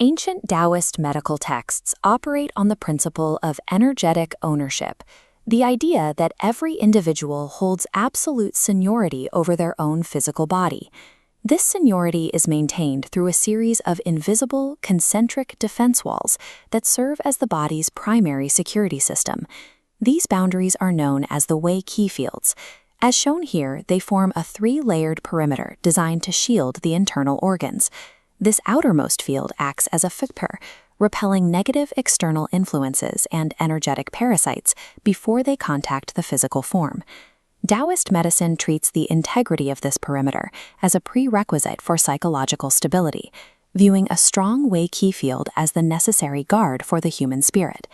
Ancient Taoist medical texts operate on the principle of energetic ownership, the idea that every individual holds absolute seniority over their own physical body. This seniority is maintained through a series of invisible, concentric defense walls that serve as the body's primary security system. These boundaries are known as the Wei Qi fields. As shown here, they form a three-layered perimeter designed to shield the internal organs. This outermost field acts as a filter, repelling negative external influences and energetic parasites before they contact the physical form. Taoist medicine treats the integrity of this perimeter as a prerequisite for psychological stability, viewing a strong Wei Qi field as the necessary guard for the human spirit.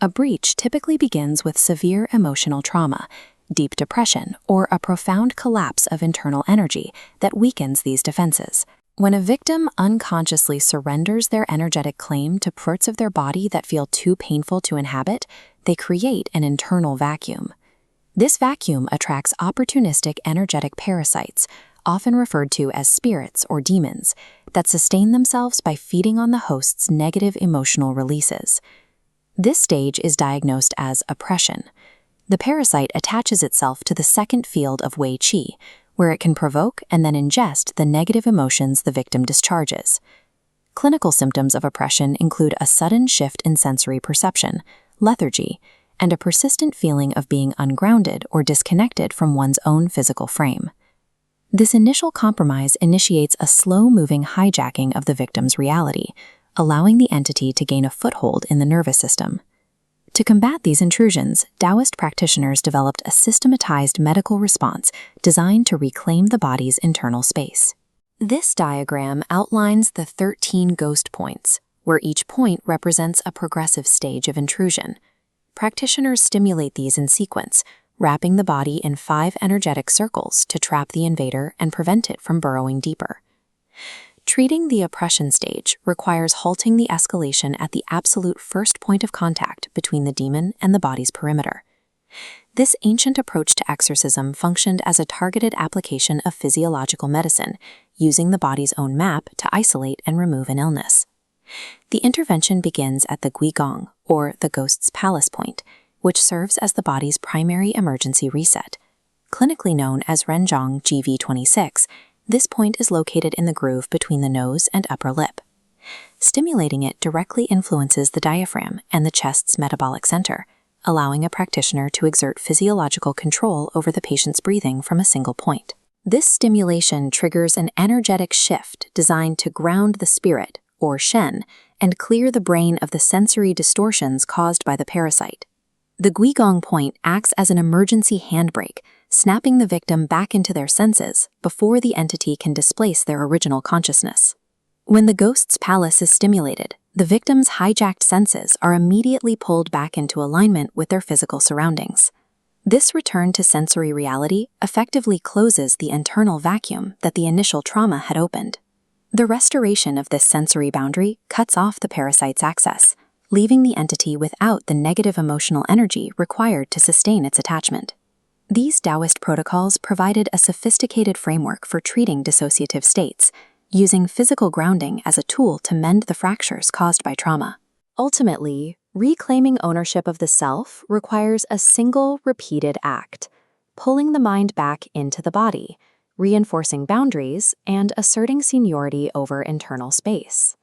A breach typically begins with severe emotional trauma, deep depression, or a profound collapse of internal energy that weakens these defenses. When a victim unconsciously surrenders their energetic claim to parts of their body that feel too painful to inhabit, they create an internal vacuum. This vacuum attracts opportunistic energetic parasites, often referred to as spirits or demons, that sustain themselves by feeding on the host's negative emotional releases. This stage is diagnosed as oppression. The parasite attaches itself to the second field of Wei Qi, where it can provoke and then ingest the negative emotions the victim discharges. Clinical symptoms of oppression include a sudden shift in sensory perception, lethargy, and a persistent feeling of being ungrounded or disconnected from one's own physical frame. This initial compromise initiates a slow-moving hijacking of the victim's reality, allowing the entity to gain a foothold in the nervous system. To combat these intrusions, Taoist practitioners developed a systematized medical response designed to reclaim the body's internal space. This diagram outlines the 13 ghost points, where each point represents a progressive stage of intrusion. Practitioners stimulate these in sequence, wrapping the body in 5 energetic circles to trap the invader and prevent it from burrowing deeper. Treating the oppression stage requires halting the escalation at the absolute first point of contact between the demon and the body's perimeter. This ancient approach to exorcism functioned as a targeted application of physiological medicine, using the body's own map to isolate and remove an illness. The intervention begins at the Guigong, or the ghost's palace point, which serves as the body's primary emergency reset. Clinically known as Renjiang GV26, this point is located in the groove between the nose and upper lip. Stimulating it directly influences the diaphragm and the chest's metabolic center, allowing a practitioner to exert physiological control over the patient's breathing from a single point. This stimulation triggers an energetic shift designed to ground the spirit, or Shen, and clear the brain of the sensory distortions caused by the parasite. The Guigong point acts as an emergency handbrake, snapping the victim back into their senses before the entity can displace their original consciousness. When the ghost's palace is stimulated, the victim's hijacked senses are immediately pulled back into alignment with their physical surroundings. This return to sensory reality effectively closes the internal vacuum that the initial trauma had opened. The restoration of this sensory boundary cuts off the parasite's access, leaving the entity without the negative emotional energy required to sustain its attachment. These Taoist protocols provided a sophisticated framework for treating dissociative states, using physical grounding as a tool to mend the fractures caused by trauma. Ultimately, reclaiming ownership of the self requires a single, repeated act, pulling the mind back into the body, reinforcing boundaries, and asserting seniority over internal space.